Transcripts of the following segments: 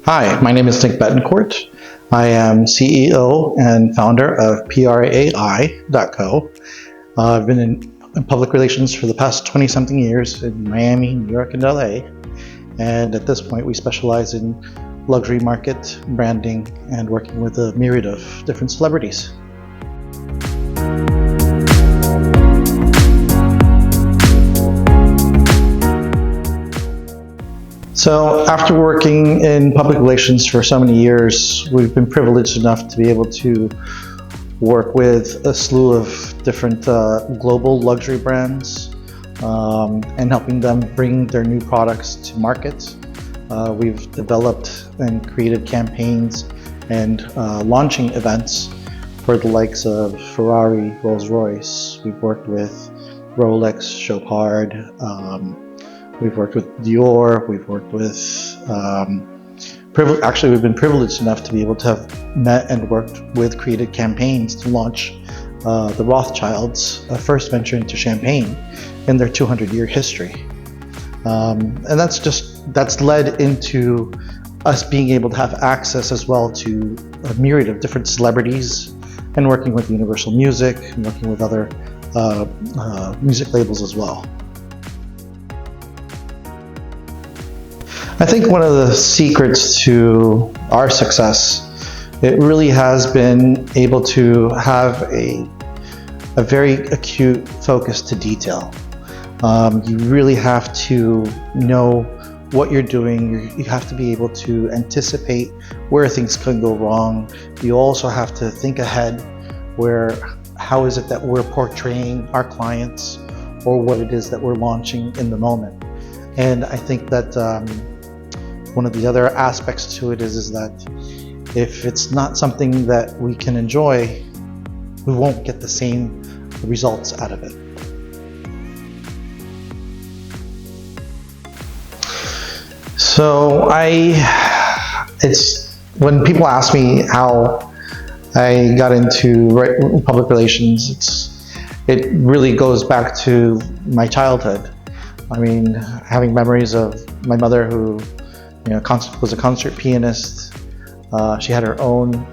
Hi, my name is Nick Betancourt. I am CEO and founder of PRAI.co. I've been in public relations for the past 20-something years in Miami, New York, and LA. And at this point, we specialize in luxury market branding and working with a myriad of different celebrities. So after working in public relations for so many years, we've been privileged enough to be able to work with a slew of different global luxury brands and helping them bring their new products to market. We've developed and created campaigns and launching events for the likes of Ferrari, Rolls-Royce. We've worked with Rolex, Chopard, we've worked with Dior, we've worked with, actually we've been privileged enough to be able to have met and worked with created campaigns to launch the Rothschilds' first venture into champagne in their 200-year history. And that's led into us being able to have access as well to a myriad of different celebrities and working with Universal Music and working with other music labels as well. I think one of the secrets to our success, it really has been able to have a very acute focus to detail. You really have to know what you're doing. You have to be able to anticipate where things could go wrong. You also have to think ahead how is it that we're portraying our clients or what it is that we're launching in the moment. And I think that one of the other aspects to it is that if it's not something that we can enjoy, we won't get the same results out of it. So when people ask me how I got into public relations, it really goes back to my childhood. I mean, having memories of my mother who was a concert pianist. She had her own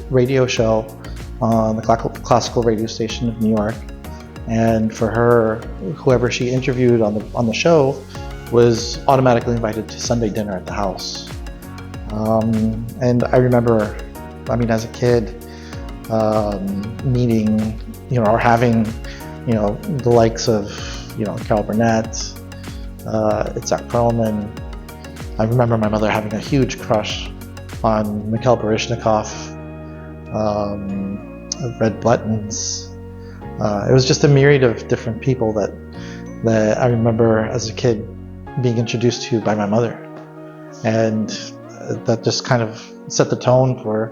radio show on the classical radio station of New York, and for her, whoever she interviewed on the show was automatically invited to Sunday dinner at the house. And I remember, as a kid, meeting, or having, the likes of, Carol Burnett, Itzhak Perlman. I remember my mother having a huge crush on Mikhail Baryshnikov, Red Buttons. It was just a myriad of different people that I remember as a kid being introduced to by my mother. And that just kind of set the tone for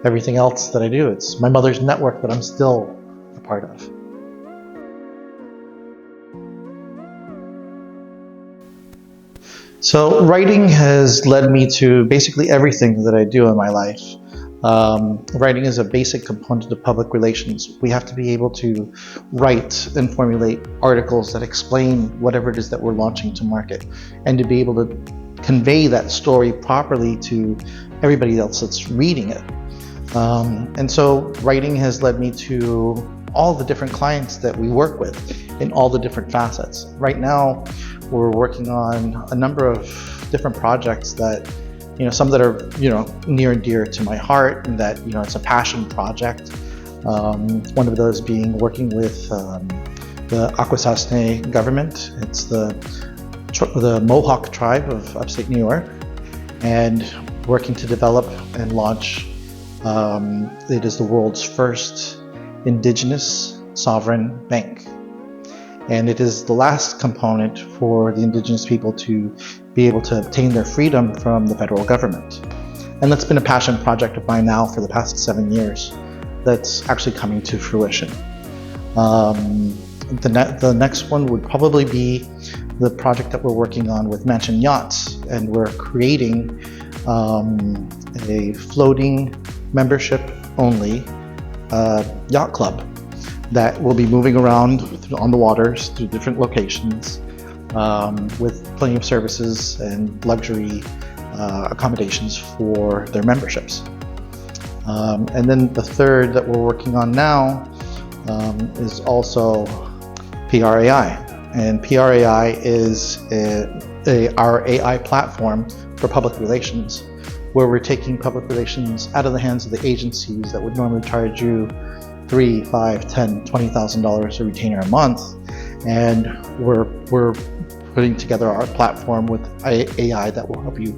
everything else that I do. It's my mother's network that I'm still a part of. So writing has led me to basically everything that I do in my life. Writing is a basic component of public relations. We have to be able to write and formulate articles that explain whatever it is that we're launching to market, and to be able to convey that story properly to everybody else that's reading it. And so writing has led me to all the different clients that we work with in all the different facets. Right now, we're working on a number of different projects that, some that are, near and dear to my heart, and that, it's a passion project. One of those being working with the Akwesasne government. It's the Mohawk tribe of upstate New York, and working to develop and launch. It is the world's first indigenous sovereign bank. And it is the last component for the indigenous people to be able to obtain their freedom from the federal government. And that's been a passion project of mine now for the past 7 years that's actually coming to fruition. The next one would probably be the project that we're working on with Mansion Yachts, and we're creating a floating membership only yacht club that will be moving around on the waters through different locations with plenty of services and luxury accommodations for their memberships. And then the third that we're working on now is also PRAI. And PRAI is our AI platform for public relations, where we're taking public relations out of the hands of the agencies that would normally charge you $3, $5, $10, $20,000 a retainer a month, and we're putting together our platform with AI that will help you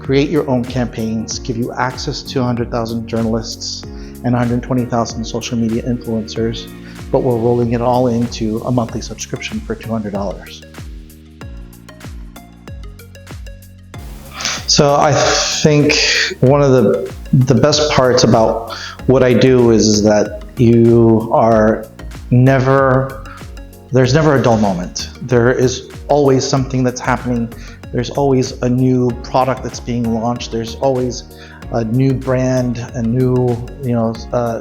create your own campaigns, give you access to 100,000 journalists and 120,000 social media influencers, but we're rolling it all into a monthly subscription for $200. So I think one of the best parts about what I do is that there's never a dull moment. There is always something that's happening. There's always a new product that's being launched. There's always a new brand, a new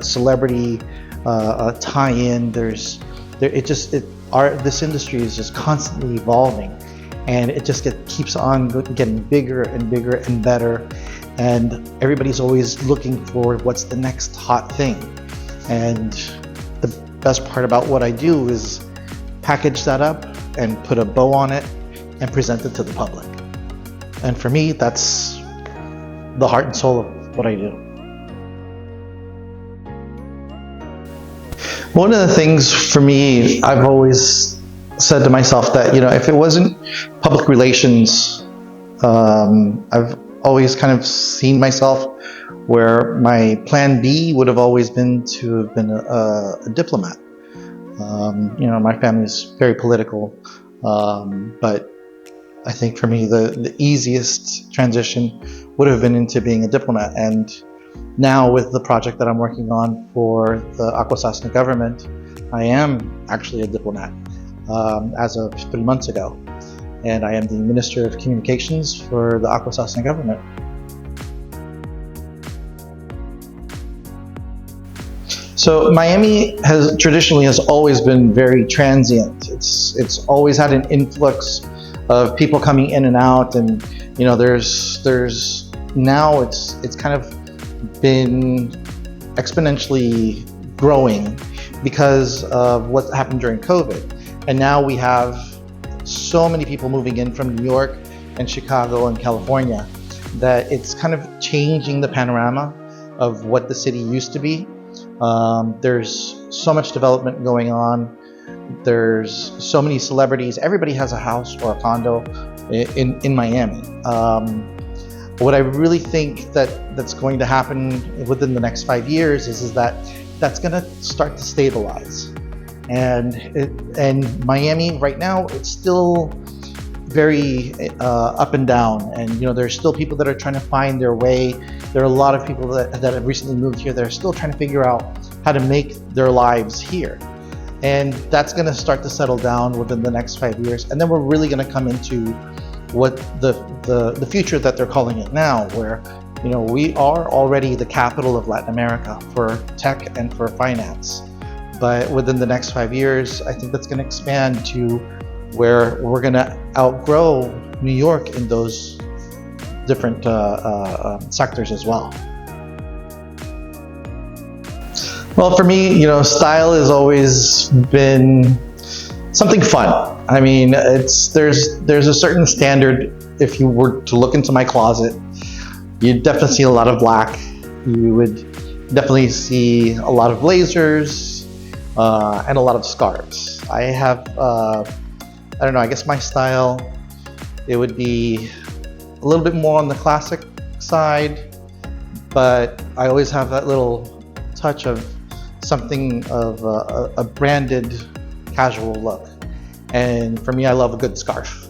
celebrity tie-in. This industry is just constantly evolving, and it just keeps on getting bigger and bigger and better. And everybody's always looking for what's the next hot thing. And the best part about what I do is package that up and put a bow on it and present it to the public. And for me, that's the heart and soul of what I do. One of the things for me, I've always said to myself that, if it wasn't public relations, I've always kind of seen myself where my plan B would have always been to have been a diplomat. My family's very political, but I think for me the easiest transition would have been into being a diplomat. And now with the project that I'm working on for the Akwesasne government, I am actually a diplomat as of 3 months ago. And I am the Minister of Communications for the Akwesasne government. So Miami has traditionally always been very transient. It's always had an influx of people coming in and out, and there's now it's kind of been exponentially growing because of what happened during COVID. And now we have so many people moving in from New York and Chicago and California that it's kind of changing the panorama of what the city used to be. There's so much development going on. There's so many celebrities. Everybody has a house or a condo in Miami. What I really think that's going to happen within the next 5 years is that that's going to start to stabilize. And Miami right now, it's still very up and down, and there's still people that are trying to find their way. There are a lot of people that have recently moved here that are still trying to figure out how to make their lives here, and that's going to start to settle down within the next 5 years. And then we're really going to come into what the future that they're calling it now, where we are already the capital of Latin America for tech and for finance. But within the next 5 years, I think that's going to expand to where we're going to outgrow New York in those different sectors as well. Well, for me, style has always been something fun. I mean, there's a certain standard. If you were to look into my closet, you'd definitely see a lot of black. You would definitely see a lot of blazers and a lot of scarves. I have, I don't know, I guess my style, it would be a little bit more on the classic side, but I always have that little touch of something of a branded casual look. And for me, I love a good scarf.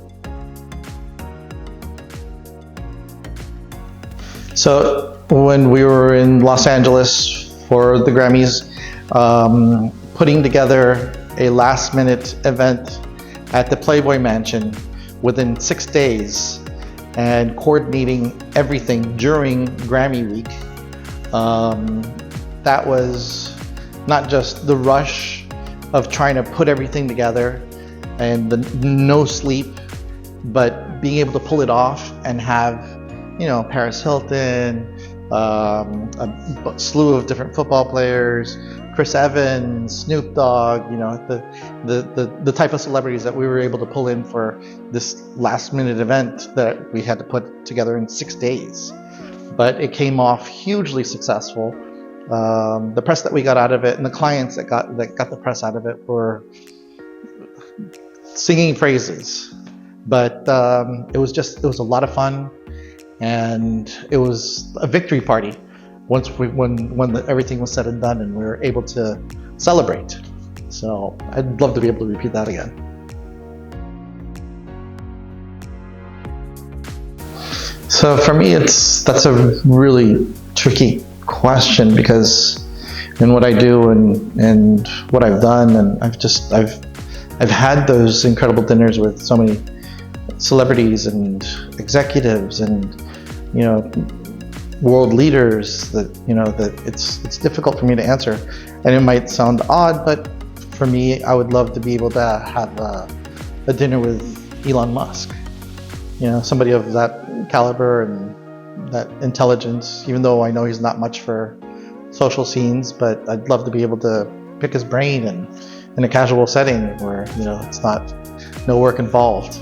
So when we were in Los Angeles for the Grammys, putting together a last-minute event at the Playboy Mansion within 6 days and coordinating everything during Grammy week, that was not just the rush of trying to put everything together and the no sleep, but being able to pull it off and have Paris Hilton, a slew of different football players, Chris Evans, Snoop Dogg, the type of celebrities that we were able to pull in for this last minute event that we had to put together in 6 days. But it came off hugely successful. The press that we got out of it and the clients that got the press out of it were singing praises. But it was a lot of fun, and it was a victory party when everything was said and done and we were able to celebrate. So I'd love to be able to repeat that again. So for me, that's a really tricky question, because in what I do and what I've done, and I've had those incredible dinners with so many celebrities and executives and world leaders that it's difficult for me to answer, and it might sound odd, but for me, I would love to be able to have a dinner with Elon Musk, somebody of that caliber and that intelligence, even though I know he's not much for social scenes, but I'd love to be able to pick his brain and in a casual setting where it's no work involved.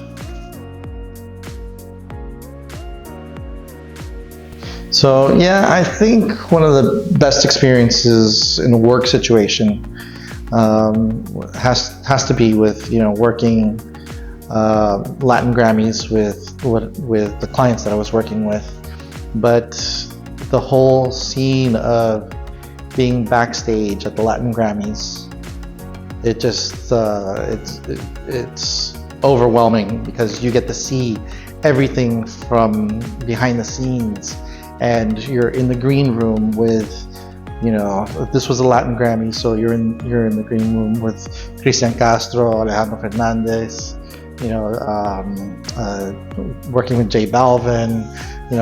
So yeah, I think one of the best experiences in a work situation has to be with working Latin Grammys with the clients that I was working with. But the whole scene of being backstage at the Latin Grammys, it's overwhelming, because you get to see everything from behind the scenes, and you're in the green room with, this was a Latin Grammy, so you're in the green room with Cristian Castro, Alejandro Fernandez, working with J Balvin. It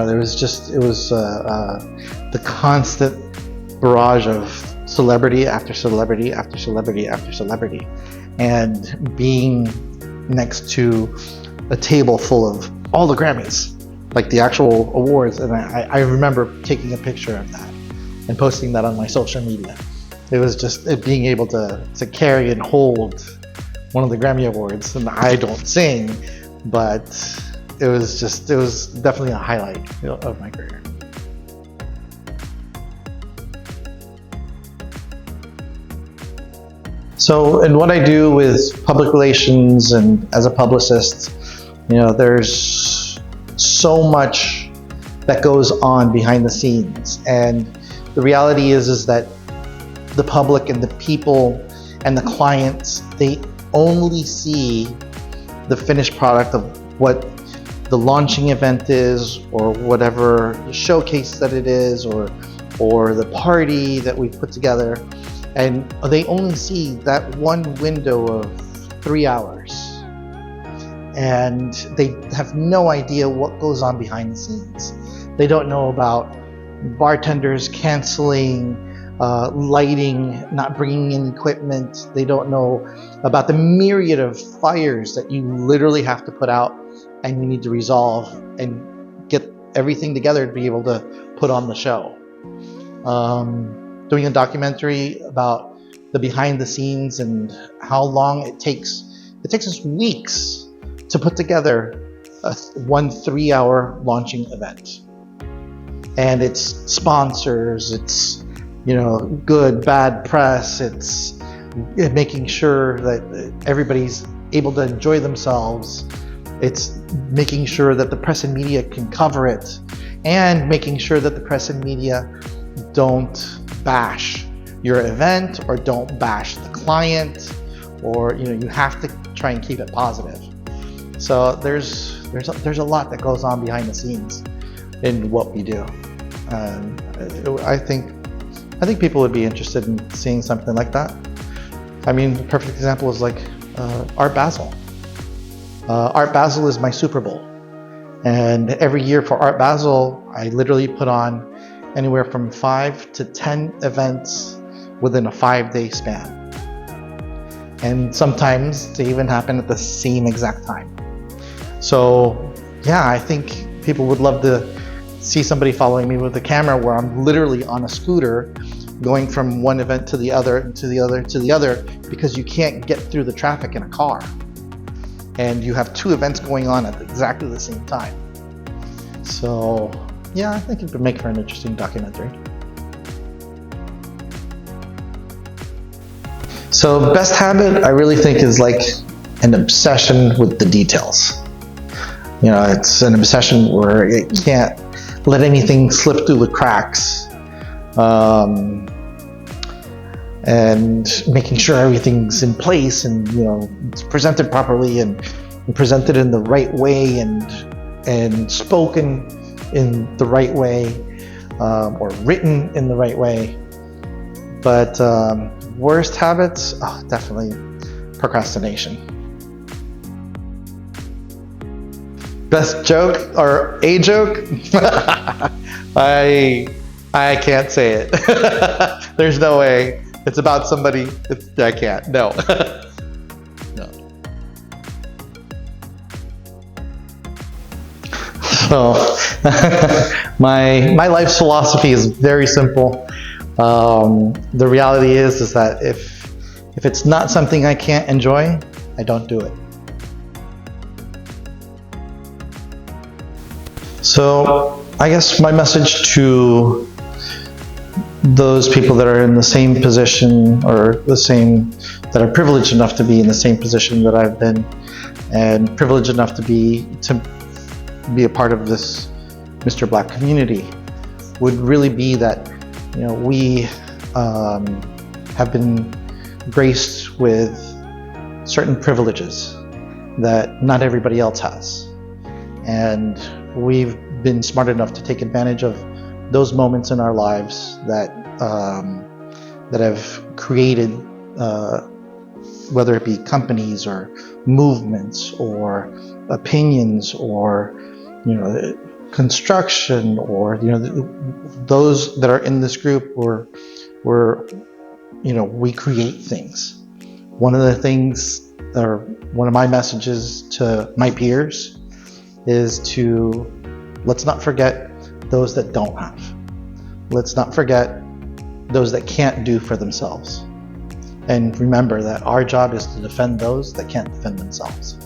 was the constant barrage of celebrity after celebrity after celebrity after celebrity, and being next to a table full of all the Grammys, like the actual awards. And I remember taking a picture of that and posting that on my social media. It was just being able to carry and hold one of the Grammy Awards. And I don't sing, but it was definitely a highlight of my career. So in what I do with public relations and as a publicist, there's so much that goes on behind the scenes, and the reality is that the public and the people and the clients, they only see the finished product of what the launching event is, or whatever showcase that it is, or the party that we put together, and they only see that one window of 3 hours. And they have no idea what goes on behind the scenes. They don't know about bartenders canceling, lighting, not bringing in equipment. They don't know about the myriad of fires that you literally have to put out and you need to resolve and get everything together to be able to put on the show. Doing a documentary about the behind the scenes and how long it takes us weeks to put together one 3-hour launching event. And it's sponsors, it's good, bad press, it's making sure that everybody's able to enjoy themselves, it's making sure that the press and media can cover it, and making sure that the press and media don't bash your event or don't bash the client, or you have to try and keep it positive. So there's a lot that goes on behind the scenes in what we do. I think people would be interested in seeing something like that. I mean, the perfect example is like Art Basel. Art Basel is my Super Bowl, and every year for Art Basel, I literally put on anywhere from 5 to 10 events within a 5-day span, and sometimes they even happen at the same exact time. So yeah, I think people would love to see somebody following me with a camera where I'm literally on a scooter going from one event to the other, to the other, to the other, because you can't get through the traffic in a car. And you have 2 events going on at exactly the same time. So yeah, I think it would make for an interesting documentary. So best habit, I really think, is like an obsession with the details. You know, it's an obsession where it can't let anything slip through the cracks. And making sure everything's in place, and you know, it's presented properly and presented in the right way, and spoken in the right way, or written in the right way. But worst habits, definitely procrastination. Best joke or a joke? I can't say it. There's no way. It's about somebody. I can't. No. No. So my life's philosophy is very simple. The reality is that if it's not something I can't enjoy, I don't do it. So I guess my message to those people that are in the same position, or that are privileged enough to be in the same position that I've been, and privileged enough to be a part of this Mr. Black community, would really be that, you know, we have been graced with certain privileges that not everybody else has, and we've been smart enough to take advantage of those moments in our lives that have created, whether it be companies or movements or opinions or, you know, construction, or, you know, those that are in this group, you know, we create things. One of the things, or one of my messages to my peers, is to let's not forget those that don't have. Let's not forget those that can't do for themselves. And remember that our job is to defend those that can't defend themselves.